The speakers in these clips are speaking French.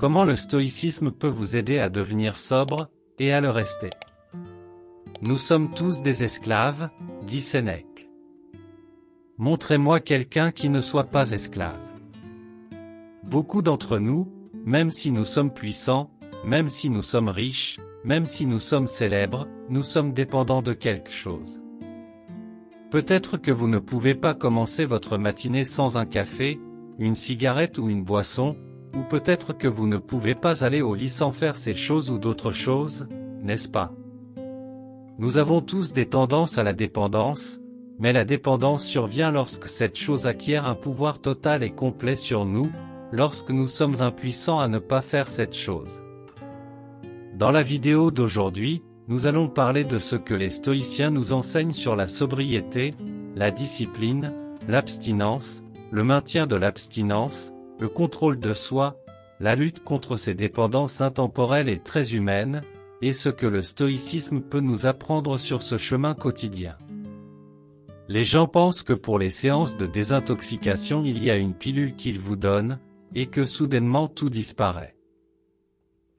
Comment le stoïcisme peut vous aider à devenir sobre, et à le rester? Nous sommes tous des esclaves, dit Sénèque. Montrez-moi quelqu'un qui ne soit pas esclave. Beaucoup d'entre nous, même si nous sommes puissants, même si nous sommes riches, même si nous sommes célèbres, nous sommes dépendants de quelque chose. Peut-être que vous ne pouvez pas commencer votre matinée sans un café, une cigarette ou une boisson, ou peut-être que vous ne pouvez pas aller au lit sans faire ces choses ou d'autres choses, n'est-ce pas? Nous avons tous des tendances à la dépendance, mais la dépendance survient lorsque cette chose acquiert un pouvoir total et complet sur nous, lorsque nous sommes impuissants à ne pas faire cette chose. Dans la vidéo d'aujourd'hui, nous allons parler de ce que les stoïciens nous enseignent sur la sobriété, la discipline, l'abstinence, le maintien de l'abstinence, le contrôle de soi, la lutte contre ces dépendances intemporelles et très humaines, et ce que le stoïcisme peut nous apprendre sur ce chemin quotidien. Les gens pensent que pour les séances de désintoxication il y a une pilule qu'ils vous donnent, et que soudainement tout disparaît.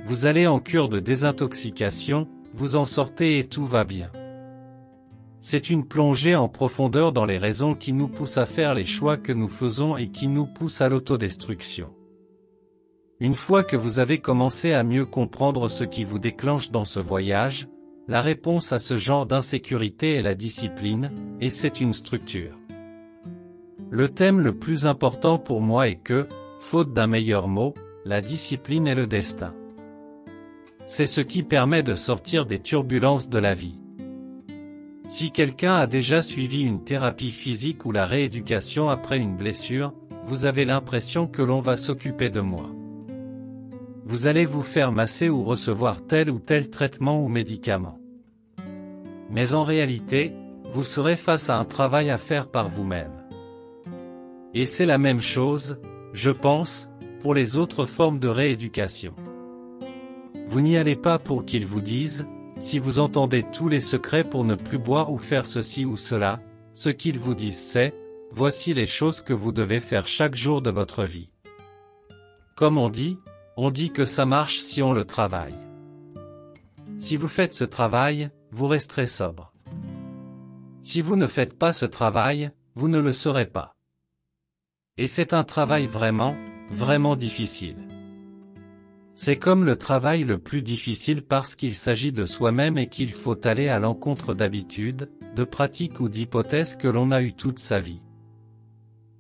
Vous allez en cure de désintoxication, vous en sortez et tout va bien. C'est une plongée en profondeur dans les raisons qui nous poussent à faire les choix que nous faisons et qui nous poussent à l'autodestruction. Une fois que vous avez commencé à mieux comprendre ce qui vous déclenche dans ce voyage, la réponse à ce genre d'insécurité est la discipline, et c'est une structure. Le thème le plus important pour moi est que, faute d'un meilleur mot, la discipline est le destin. C'est ce qui permet de sortir des turbulences de la vie. Si quelqu'un a déjà suivi une thérapie physique ou la rééducation après une blessure, vous avez l'impression que l'on va s'occuper de moi. Vous allez vous faire masser ou recevoir tel ou tel traitement ou médicament. Mais en réalité, vous serez face à un travail à faire par vous-même. Et c'est la même chose, je pense, pour les autres formes de rééducation. Vous n'y allez pas pour qu'ils vous disent, si vous entendez tous les secrets pour ne plus boire ou faire ceci ou cela, ce qu'ils vous disent c'est, voici les choses que vous devez faire chaque jour de votre vie. Comme on dit que ça marche si on le travaille. Si vous faites ce travail, vous resterez sobre. Si vous ne faites pas ce travail, vous ne le serez pas. Et c'est un travail vraiment, vraiment difficile. C'est comme le travail le plus difficile parce qu'il s'agit de soi-même et qu'il faut aller à l'encontre d'habitudes, de pratiques ou d'hypothèses que l'on a eues toute sa vie.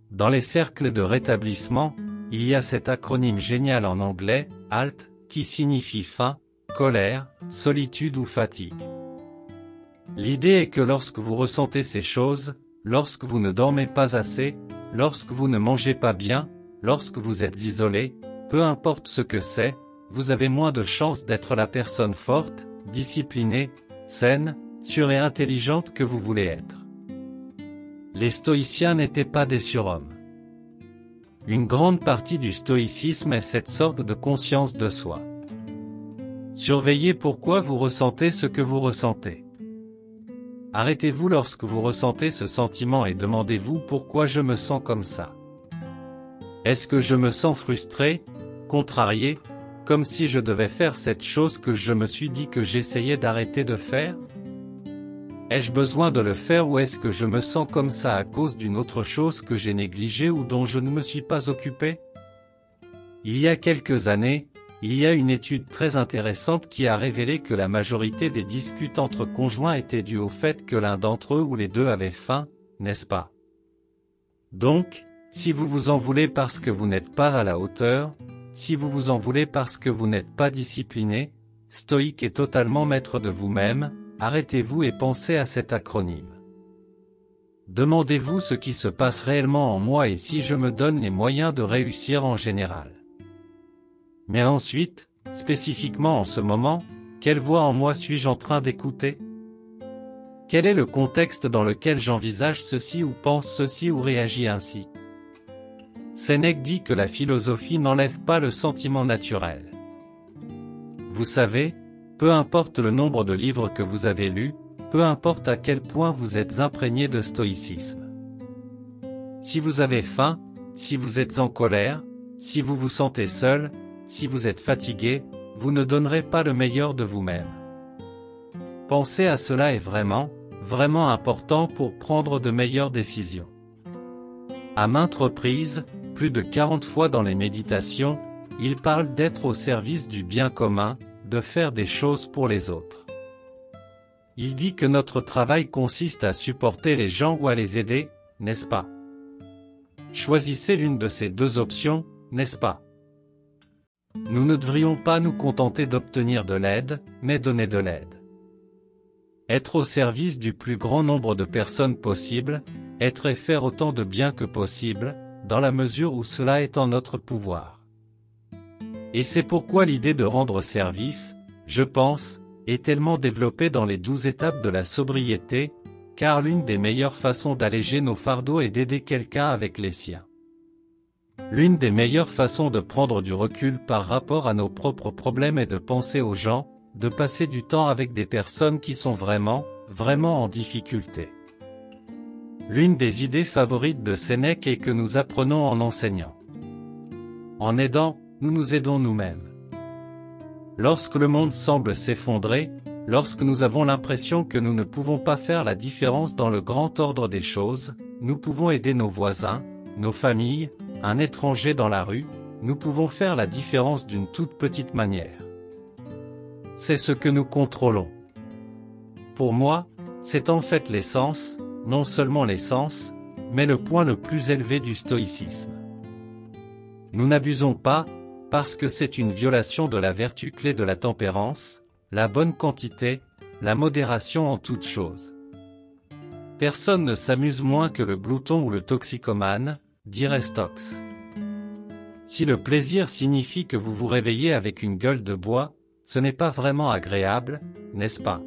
Dans les cercles de rétablissement, il y a cet acronyme génial en anglais, HALT, qui signifie faim, colère, solitude ou fatigue. L'idée est que lorsque vous ressentez ces choses, lorsque vous ne dormez pas assez, lorsque vous ne mangez pas bien, lorsque vous êtes isolé, peu importe ce que c'est, vous avez moins de chances d'être la personne forte, disciplinée, saine, sûre et intelligente que vous voulez être. Les stoïciens n'étaient pas des surhommes. Une grande partie du stoïcisme est cette sorte de conscience de soi. Surveillez pourquoi vous ressentez ce que vous ressentez. Arrêtez-vous lorsque vous ressentez ce sentiment et demandez-vous pourquoi je me sens comme ça. Est-ce que je me sens frustré, contrarié, comme si je devais faire cette chose que je me suis dit que j'essayais d'arrêter de faire? Ai-je besoin de le faire ou est-ce que je me sens comme ça à cause d'une autre chose que j'ai négligée ou dont je ne me suis pas occupé? Il y a quelques années, il y a une étude très intéressante qui a révélé que la majorité des disputes entre conjoints étaient dues au fait que l'un d'entre eux ou les deux avait faim, n'est-ce pas? Donc, si vous vous en voulez parce que vous n'êtes pas à la hauteur, si vous vous en voulez parce que vous n'êtes pas discipliné, stoïque et totalement maître de vous-même, arrêtez-vous et pensez à cet acronyme. Demandez-vous ce qui se passe réellement en moi et si je me donne les moyens de réussir en général. Mais ensuite, spécifiquement en ce moment, quelle voix en moi suis-je en train d'écouter? Quel est le contexte dans lequel j'envisage ceci ou pense ceci ou réagis ainsi? Sénèque dit que la philosophie n'enlève pas le sentiment naturel. Vous savez, peu importe le nombre de livres que vous avez lus, peu importe à quel point vous êtes imprégné de stoïcisme. Si vous avez faim, si vous êtes en colère, si vous vous sentez seul, si vous êtes fatigué, vous ne donnerez pas le meilleur de vous-même. Penser à cela est vraiment, vraiment important pour prendre de meilleures décisions. À maintes reprises, plus de 40 fois dans les méditations, il parle d'être au service du bien commun, de faire des choses pour les autres. Il dit que notre travail consiste à supporter les gens ou à les aider, n'est-ce pas? Choisissez l'une de ces deux options, n'est-ce pas? Nous ne devrions pas nous contenter d'obtenir de l'aide, mais donner de l'aide. Être au service du plus grand nombre de personnes possible, être et faire autant de bien que possible, dans la mesure où cela est en notre pouvoir. Et c'est pourquoi l'idée de rendre service, je pense, est tellement développée dans les 12 étapes de la sobriété, car l'une des meilleures façons d'alléger nos fardeaux est d'aider quelqu'un avec les siens. L'une des meilleures façons de prendre du recul par rapport à nos propres problèmes est de penser aux gens, de passer du temps avec des personnes qui sont vraiment, vraiment en difficulté. L'une des idées favorites de Sénèque est que nous apprenons en enseignant. En aidant, nous nous aidons nous-mêmes. Lorsque le monde semble s'effondrer, lorsque nous avons l'impression que nous ne pouvons pas faire la différence dans le grand ordre des choses, nous pouvons aider nos voisins, nos familles, un étranger dans la rue, nous pouvons faire la différence d'une toute petite manière. C'est ce que nous contrôlons. Pour moi, c'est en fait l'essence, non seulement l'essence, mais le point le plus élevé du stoïcisme. Nous n'abusons pas, parce que c'est une violation de la vertu clé de la tempérance, la bonne quantité, la modération en toutes choses. Personne ne s'amuse moins que le glouton ou le toxicomane, dirait Stokes. Si le plaisir signifie que vous vous réveillez avec une gueule de bois, ce n'est pas vraiment agréable, n'est-ce pas?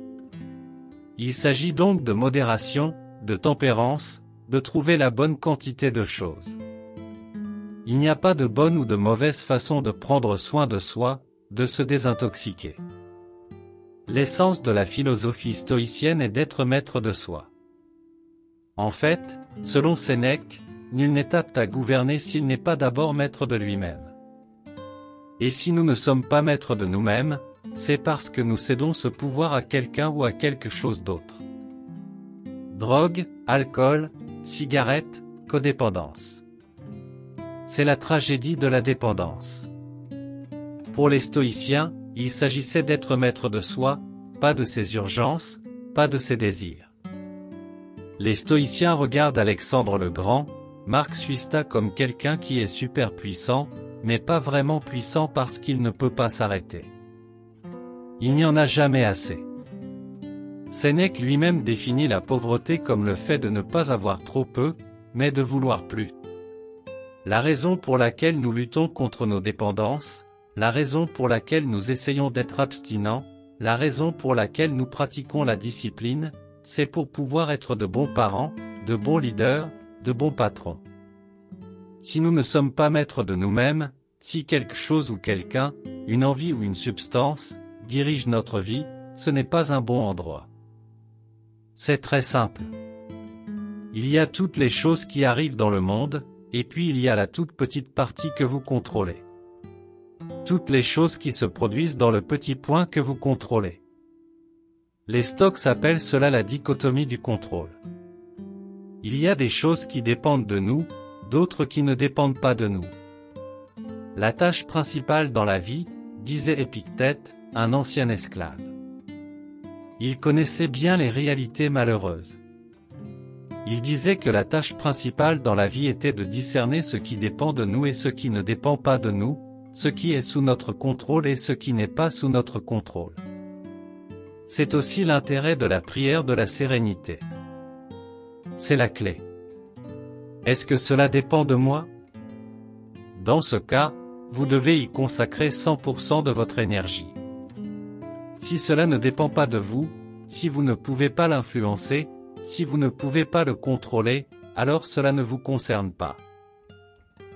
Il s'agit donc de modération, de tempérance, de trouver la bonne quantité de choses. Il n'y a pas de bonne ou de mauvaise façon de prendre soin de soi, de se désintoxiquer. L'essence de la philosophie stoïcienne est d'être maître de soi. En fait, selon Sénèque, nul n'est apte à gouverner s'il n'est pas d'abord maître de lui-même. Et si nous ne sommes pas maîtres de nous-mêmes, c'est parce que nous cédons ce pouvoir à quelqu'un ou à quelque chose d'autre. Drogue, alcool, cigarette, codépendance. C'est la tragédie de la dépendance. Pour les stoïciens, il s'agissait d'être maître de soi, pas de ses urgences, pas de ses désirs. Les stoïciens regardent Alexandre le Grand, Marc Suista comme quelqu'un qui est super puissant, mais pas vraiment puissant parce qu'il ne peut pas s'arrêter. Il n'y en a jamais assez. Sénèque lui-même définit la pauvreté comme le fait de ne pas avoir trop peu, mais de vouloir plus. La raison pour laquelle nous luttons contre nos dépendances, la raison pour laquelle nous essayons d'être abstinents, la raison pour laquelle nous pratiquons la discipline, c'est pour pouvoir être de bons parents, de bons leaders, de bons patrons. Si nous ne sommes pas maîtres de nous-mêmes, si quelque chose ou quelqu'un, une envie ou une substance, dirige notre vie, ce n'est pas un bon endroit. C'est très simple. Il y a toutes les choses qui arrivent dans le monde, et puis il y a la toute petite partie que vous contrôlez. Toutes les choses qui se produisent dans le petit point que vous contrôlez. Les Stoics appellent cela la dichotomie du contrôle. Il y a des choses qui dépendent de nous, d'autres qui ne dépendent pas de nous. La tâche principale dans la vie, disait Épictète, un ancien esclave. Il connaissait bien les réalités malheureuses. Il disait que la tâche principale dans la vie était de discerner ce qui dépend de nous et ce qui ne dépend pas de nous, ce qui est sous notre contrôle et ce qui n'est pas sous notre contrôle. C'est aussi l'intérêt de la prière de la sérénité. C'est la clé. Est-ce que cela dépend de moi? Dans ce cas, vous devez y consacrer 100% de votre énergie. Si cela ne dépend pas de vous, si vous ne pouvez pas l'influencer, si vous ne pouvez pas le contrôler, alors cela ne vous concerne pas.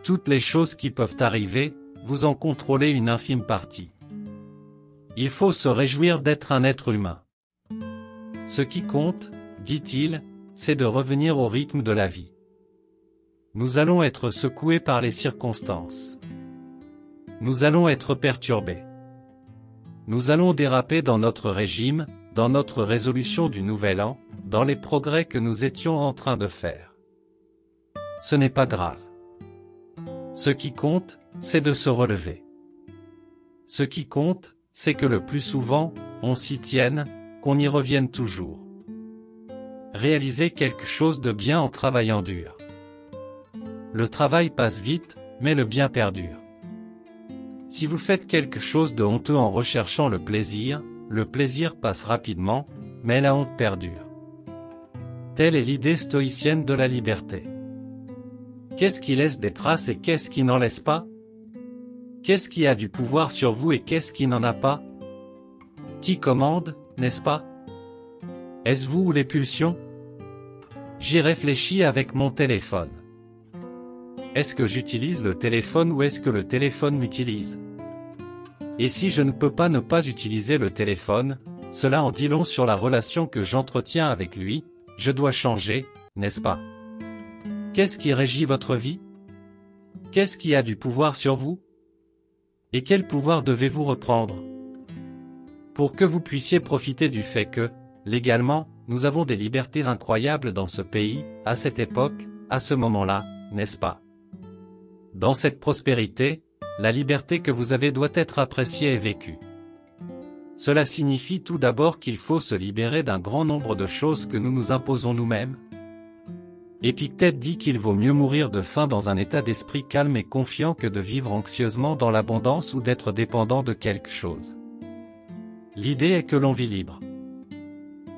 Toutes les choses qui peuvent arriver, vous en contrôlez une infime partie. Il faut se réjouir d'être un être humain. Ce qui compte, dit-il, c'est de revenir au rythme de la vie. Nous allons être secoués par les circonstances. Nous allons être perturbés. Nous allons déraper dans notre régime, dans notre résolution du nouvel an, dans les progrès que nous étions en train de faire. Ce n'est pas grave. Ce qui compte, c'est de se relever. Ce qui compte, c'est que le plus souvent, on s'y tienne, qu'on y revienne toujours. Réaliser quelque chose de bien en travaillant dur. Le travail passe vite, mais le bien perdure. Si vous faites quelque chose de honteux en recherchant le plaisir passe rapidement, mais la honte perdure. Telle est l'idée stoïcienne de la liberté. Qu'est-ce qui laisse des traces et qu'est-ce qui n'en laisse pas? Qu'est-ce qui a du pouvoir sur vous et qu'est-ce qui n'en a pas? Qui commande, n'est-ce pas? Est-ce vous ou les pulsions? J'y réfléchis avec mon téléphone. Est-ce que j'utilise le téléphone ou est-ce que le téléphone m'utilise? Et si je ne peux pas ne pas utiliser le téléphone, cela en dit long sur la relation que j'entretiens avec lui, je dois changer, n'est-ce pas? Qu'est-ce qui régit votre vie? Qu'est-ce qui a du pouvoir sur vous? Et quel pouvoir devez-vous reprendre? Pour que vous puissiez profiter du fait que, légalement, nous avons des libertés incroyables dans ce pays, à cette époque, à ce moment-là, n'est-ce pas? Dans cette prospérité, la liberté que vous avez doit être appréciée et vécue. Cela signifie tout d'abord qu'il faut se libérer d'un grand nombre de choses que nous nous imposons nous-mêmes. Épictète dit qu'il vaut mieux mourir de faim dans un état d'esprit calme et confiant que de vivre anxieusement dans l'abondance ou d'être dépendant de quelque chose. L'idée est que l'on vit libre.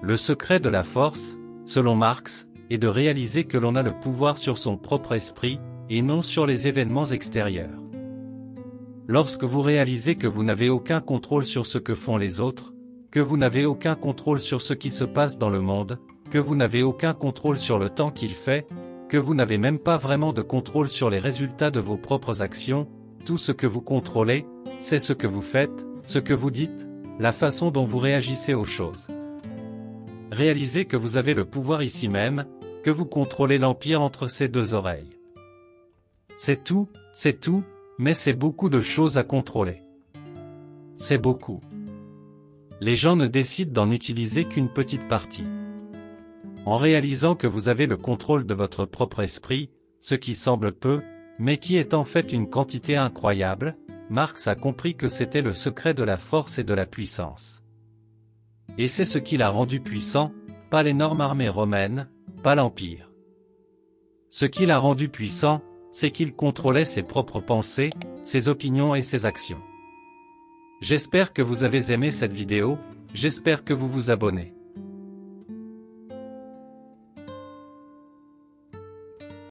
Le secret de la force, selon Marx, est de réaliser que l'on a le pouvoir sur son propre esprit, et non sur les événements extérieurs. Lorsque vous réalisez que vous n'avez aucun contrôle sur ce que font les autres, que vous n'avez aucun contrôle sur ce qui se passe dans le monde, que vous n'avez aucun contrôle sur le temps qu'il fait, que vous n'avez même pas vraiment de contrôle sur les résultats de vos propres actions, tout ce que vous contrôlez, c'est ce que vous faites, ce que vous dites, la façon dont vous réagissez aux choses. Réalisez que vous avez le pouvoir ici même, que vous contrôlez l'empire entre ses deux oreilles. C'est tout, mais c'est beaucoup de choses à contrôler. C'est beaucoup. Les gens ne décident d'en utiliser qu'une petite partie. En réalisant que vous avez le contrôle de votre propre esprit, ce qui semble peu, mais qui est en fait une quantité incroyable, Marx a compris que c'était le secret de la force et de la puissance. Et c'est ce qui l'a rendu puissant, pas l'énorme armée romaine, pas l'empire. Ce qui l'a rendu puissant, c'est qu'il contrôlait ses propres pensées, ses opinions et ses actions. J'espère que vous avez aimé cette vidéo, j'espère que vous vous abonnez.